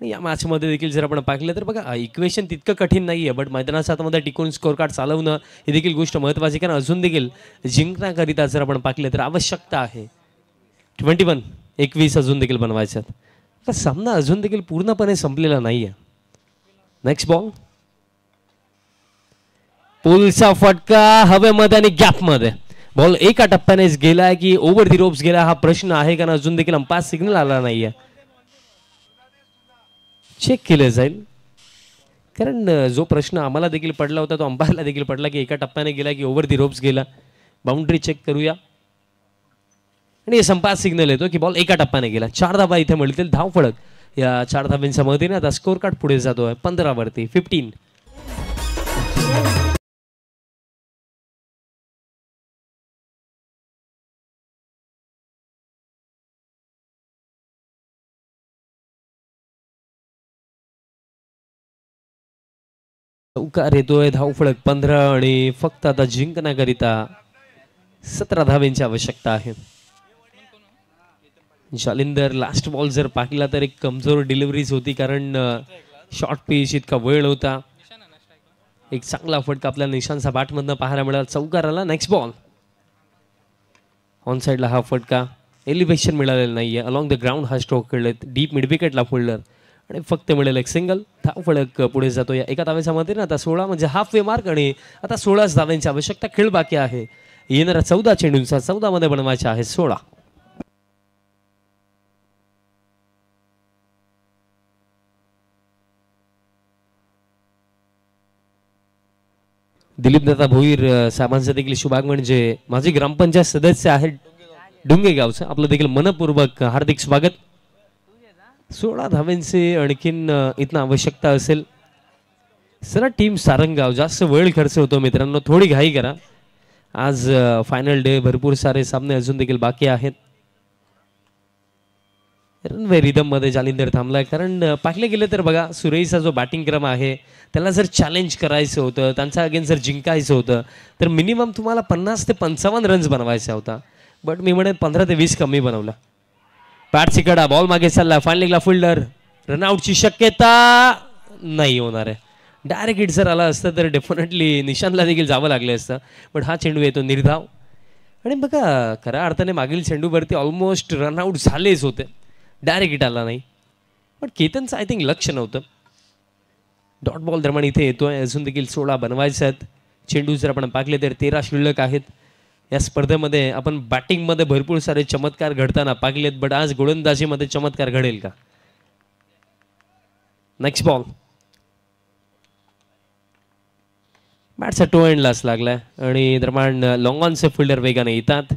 आणि या मॅचमध्ये देखील जर आपण पाहिलं तर बघा इक्वेशन तितकं कठीण नाही आहे, बट मैदानाच्या आतमध्ये टिकून स्कोर कार्ड चालवणं ही देखील गोष्ट महत्त्वाची, कारण अजून देखील जिंकण्याकरिता जर आपण पाहिलं तर आवश्यकता आहे 21 अजून देखील बनवायच्यात. तर सामना अजून देखील पूर्णपणे संपलेला नाही आहे. नेक्स्ट बॉल, पुलचा फटका हवेमध्ये आणि गॅपमध्ये. बॉल एका टप्प्यानेच गेलाय की ओव्हर दी रोप्स गेला हा प्रश्न आहे, कारण अजून देखील अंपायर सिग्नल आला नाहीये. चेक केलं जाईल, कारण जो प्रश्न आम्हाला देखील पडला होता तो अंपायरला देखील पडला की एका टप्प्याने गेला की ओव्हर दी रोप्स गेला. बाउंड्री चेक करूया आणि संपास सिग्नल येतो की बॉल एका टप्प्याने गेला. 4 धावा इथे मिळतील. धाव फळक या 4 धाब्यांच्या मदतीने आता स्कोर कार्ड पुढे जातोय 15 वरती 15. चौकार येतोय. धावफळक 15 आणि फक्त आता जिंकण्याकरिता 17 धावेंची आवश्यकता आहे. जालिंदर लास्ट बॉल जर पाहिला तर एक कमजोर डिलिव्हरीज होती कारण शॉर्ट पिच इतका वेळ होता. एक चांगला फटका आपल्या निशांचा बॅटमधनं पाहायला मिळाला. चौकार आला. नेक्स्ट बॉल ऑन साईडला हा फटका. एलिव्हेशन मिळालेलं नाहीये. अलॉंग द ग्राउंड हा स्ट्रोक खेळले. डीप मिड विकेटला फोल्डर आणि फक्त मिळेल एक सिंगल. धाव फळक पुढे जातो या एका धावेच्या मध्ये. आता 16 म्हणजे हाफ वे मार्क आणि आता 16 धाव्यांची आवश्यकता. खेळ बाकी आहे. येणारा 14 चेंडूंचा 14 मध्ये बनवायचा आहे 16. दिलीप दादा भोईर साहेबांचं देखील शुभागमन म्हणजे माझे ग्रामपंचायत सदस्य आहेत डुंगे गावचं. आपलं देखील मनपूर्वक हार्दिक स्वागत. 16 धाव्यांचे आणखीन इथं आवश्यकता असेल. सर टीम सारंगाव जास्त वेळ खर्च होतो मित्रांनो. थोडी घाई करा. आज फायनल डे. भरपूर सारे सामने अजून देखील बाकी आहेत. रनवे रिदम मध्ये जालिंदर थांबलाय कारण पाहिले गेले तर बघा सुरेशचा जो बॅटिंग क्रम आहे त्याला जर चॅलेंज करायचं होतं, त्यांच्या अगेन्स्ट जर जिंकायचं होतं तर मिनिमम तुम्हाला 50 ते 55 रन्स बनवायचा होता. बट मी म्हणेन 15 ते 20 कमी बनवला. पॅटची कडा बॉल मागे चालला. फायनलिंगला फिल्डर. रनआउटची शक्यता नाही होणार आहे. डायरेक्ट हिट जर आला असतं तर डेफिनेटली निशांतला देखील जावं लागलं असतं. पण हा चेंडू येतो निर्धाव आणि बघा खऱ्या अर्थाने मागील चेंडूवरती ऑलमोस्ट रनआउट झालेच होते. डायरेक्ट हिट आला नाही. पण केतनचं आय थिंक लक्ष नव्हतं. डॉट बॉल दरम्यान इथे येतोय. अजून देखील 16 बनवायचे आहेत. चेंडू जर आपण पाहिले तर 13 शिल्लक आहेत. या स्पर्धेमध्ये आपण बॅटिंगमध्ये भरपूर सारे चमत्कार घडताना पाहिलेत. बट आज गोलंदाजीमध्ये चमत्कार घडेल का? नेक्स्ट बॉल बॅटचा टो एंडलाच लागलाय आणि दरम्यान लॉंग ऑनचे फिल्डर वेगाने येतात.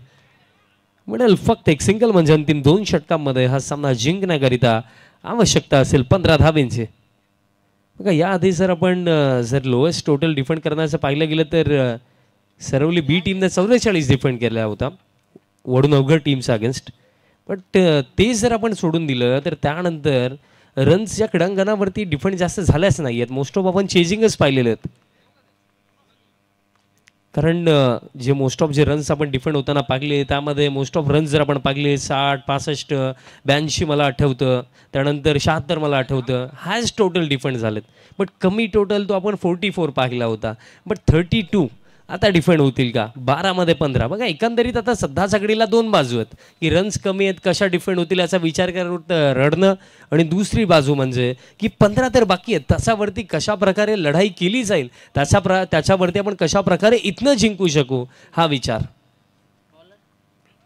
मिळेल फक्त एक सिंगल म्हणजे अंतिम 2 षटकांमध्ये हा सामना जिंकण्याकरिता आवश्यकता असेल 15 धावेंची. बघा याआधी जर आपण जर लोएस्ट टोटल डिफेंड करण्याचं पाहिलं गेलं तर सरवली बी टीमने 44 डिफेंड केला होता वडून अवघड टीमच्या अगेन्स्ट. बट ते जर आपण सोडून दिलं तर त्यानंतर रन्स या क्रीडांगणावरती डिफेंड जास्त झाल्याच नाही आहेत. मोस्ट ऑफ आपण चेजिंगच पाहिलेले आहेत. कारण जे मोस्ट ऑफ जे रन्स आपण डिफेंड होताना पाहिले त्यामध्ये मोस्ट ऑफ रन्स जर आपण पाहिले 60, 65, 82 मला आठवतं. त्यानंतर 76 मला आठवतं. हायस्ट टोटल डिफेंड झालेत. बट कमी टोटल तो आपण 44 पाहिला होता. बट 32 आता डिफेंड होतील का? 12 मध्ये 15. बघा एकंदरीत आता सध्याच्या घडीला 2 बाजू आहेत की रन्स कमी आहेत कशा डिफेंड होतील याचा विचार करत रडणं आणि दुसरी बाजू म्हणजे की 15 तर बाकी आहेत त्याच्यावरती कशा प्रकारे लढाई केली जाईल त्याच्यावरती आपण कशा प्रकारे इथनं जिंकू शकू हा विचार.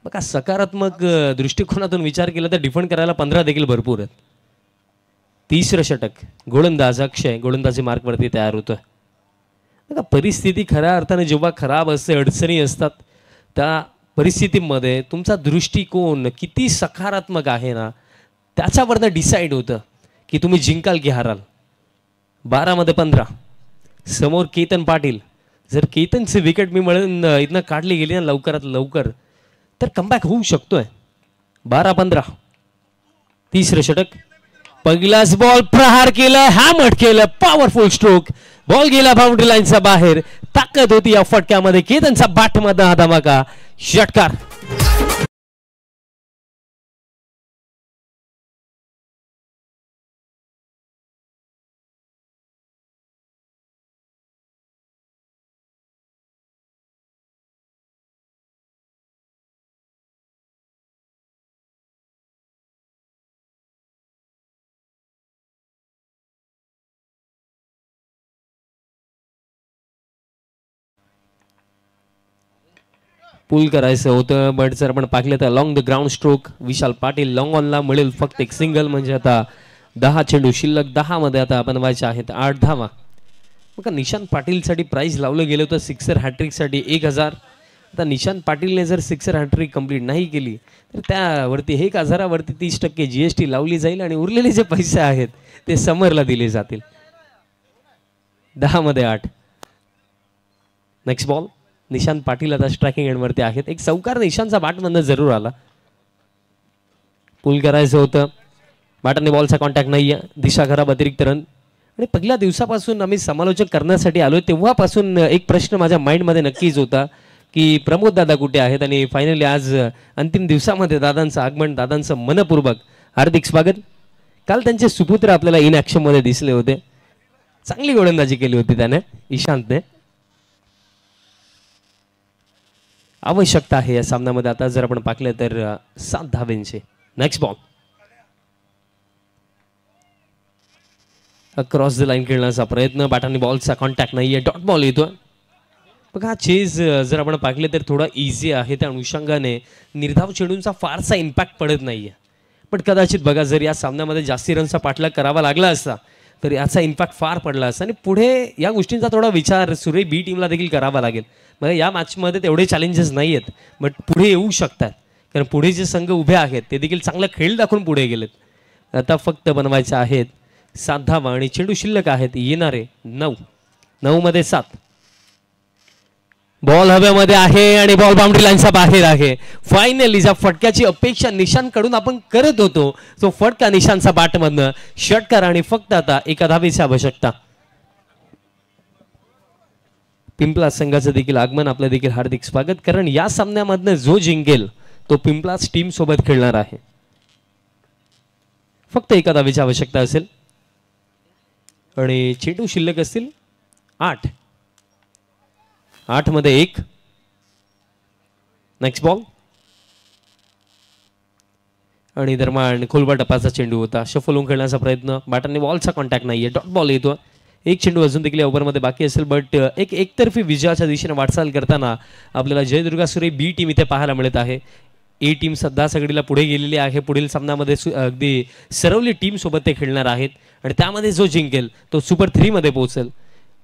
बघा सकारात्मक दृष्टिकोनातून विचार केला तर डिफेंड करायला 15 देखील भरपूर आहेत. 30रं षटक. गोलंदाज अक्षय गोलंदाजी मार्कवरती तयार होतोय. बघा परिस्थिती खऱ्या अर्थाने जेव्हा खराब असते अडचणी असतात त्या परिस्थितीमध्ये तुमचा दृष्टिकोन किती सकारात्मक आहे ना त्याच्यावरनं डिसाईड होतं की तुम्ही जिंकाल की हाराल. 12 मध्ये 15 समोर केतन पाटील. जर केतनचे विकेट मी म्हणून इथनं काढली गेली ना लवकरात लवकर तर कमबॅक होऊ शकतोय. 12-15. 30रं षटक. पहिलाच बॉल प्रहार केला. हॅमर केलं. Powerful stroke. बॉल गेला बाउंड्री लाईनच्या बाहेर. ताकद होती या फटक्यामध्ये. केतनचा बॅटमध्ये हा धमाका. षटकार. पुल करायचं होतं बट जर आपण पाहिलं तर along the ground stroke Vishal Patil long ऑनला मिळेल फक्त एक सिंगल म्हणजे आता 10 चेंडू शिल्लक 10 मध्ये आता बनवायचे आहेत 8 धावा. बघा निशांत पाटीलसाठी प्राइस लावलं गेलं होतं सिक्सर हॅट्रिकसाठी 1000. आता निशांत पाटीलने जर सिक्सर हॅट्रिक कंप्लीट नाही केली तर त्यावरती 1000वरती 30% GST लावली जाईल आणि उरलेले जे पैसे आहेत ते समरला दिले जातील. 10 मध्ये 8. Next ball. निशांत पाटील आता स्ट्रायकिंग एंडवरती आहेत. एक चौकार निशांतचा बॅटमधनं जरूर आला. पुल करायचं होतं. बॅटने बॉलचा कॉन्टॅक्ट नाहीये. दिशा खराब अतिरिक्त रन. आणि पहिल्या दिवसापासून आम्ही समालोचक करण्यासाठी आलोय तेव्हापासून एक प्रश्न माझ्या माइंडमध्ये नक्कीच होता की प्रमोद दादा कुठे आहेत. आणि फायनली आज अंतिम दिवसामध्ये दादांचं आगमन, दादांचं मनपूर्वक हार्दिक स्वागत. काल त्यांचे सुपुत्र आपल्याला इन ॲक्शनमध्ये दिसले होते. चांगली गोलंदाजी केली होती त्याने, ईशांतने. आवश्यकता आहे या सामन्यामध्ये आता जर आपण पाहिलं तर 7 धावांची. Next ball. Across the line खेळण्याचा प्रयत्न. बॅटाने बॉलचा कॉन्टॅक्ट नाहीये. डॉट बॉल येतो. बघा हा चेज जर आपण पाहिलं तर थोडा इझी आहे. त्या अनुषंगाने निर्धाव चेंडूंचा फारसा इम्पॅक्ट पडत नाहीये. पण कदाचित बघा जर या सामन्यामध्ये जास्ती रनचा पाठलाग करावा लागला असता तर याचा इम्पॅक्ट फार पडला असता. आणि पुढे या गोष्टींचा थोडा विचार सुरे बी टीमला देखील करावा लागेल. मग या मॅचमध्ये तेवढे चॅलेंजेस नाही आहेत बट पुढे येऊ शकतात. कारण पुढे जे संघ उभे आहेत ते देखील चांगला खेळ दाखवून पुढे गेलेत. आता फक्त बनवायचे आहेत 7 धावा आणि चेंडू शिल्लक आहेत येणारे 9. 9 मध्ये 7. बॉल हवेमध्ये आहे आणि बॉल बाउंड्री लाईनच्या बाहेर आहे. फायनली ज्या फटक्याची अपेक्षा निशांतकडून आपण करत होतो तो फटका निशांतचा बॅटमधनं षटकार आणि फक्त आता 1 धावेची आवश्यकता. पिंपला संघाचं देखील आगमन, आपलं देखील हार्दिक स्वागत. कारण या सामन्यामधनं जो जिंकेल तो पिंपलाच टीम सोबत खेळणार आहे. फक्त 1 धावेची आवश्यकता असेल आणि चेंडू शिल्लक असतील 8. 8 मध्ये 1. Next ball. आणि दरम्यान खोलवा टपाचा चेंडू होता. शफल होऊन खेळण्याचा प्रयत्न. बॅटरने बॉलचा कॉन्टॅक्ट नाहीये. डॉट बॉल येतो. एक चेंडू अजून देखील ओव्हरमध्ये बाकी असेल बट एकतर्फी विजयाच्या दिशेने वाटचाल करताना आपल्याला जयदुर्गा सुरे बी टीम इथे पाहायला मिळत आहे. ए टीम सध्या सगळीला पुढे गेलेली आहे. पुढील सामन्यामध्ये अगदी सरवली टीम सोबत ते खेळणार आहेत आणि त्यामध्ये जो जिंकेल तो सुपर 3 मध्ये पोहोचेल.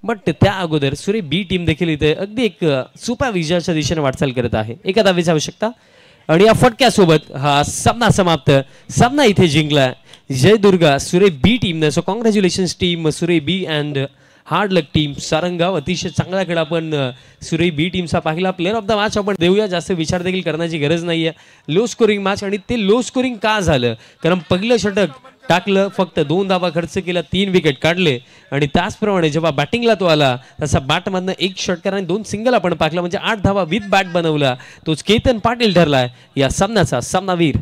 बट त्या अगोदर सुरे बी टीम देखील इथे अगदी एक सुपर विजयाच्या दिशेने वाटचाल करत आहे. 1 धावेची आवश्यकता आणि या फटक्यासोबत हा सामना समाप्त. सामना इथे जिंकला जयदुर्गा सुरे बी टीमने. सो कॉंग्रॅच्युलेशन्स टीम सुरे बी and hard luck team Sarangaon. अतिशय चांगला खेळ आपण सुरे बी टीमचा पाहिला. प्लेअर ऑफ द मॅच आपण देऊया. जास्त विचार देखील करण्याची गरज नाही आहे. लो स्कोरिंग मॅच आणि ते लो स्कोरिंग का झालं कारण पहिलं षटक टाकलं, फक्त 2 धावा खर्च केला, 3 विकेट काढले आणि त्याचप्रमाणे जेव्हा बॅटिंगला तो आला तसा बॅटमधनं 1 षटकार आणि 2 सिंगल आपण पाहिला म्हणजे 8 धावा विथ बॅट बनवला. तोच केतन पाटील ठरलाय या सामन्याचा सामनावीर.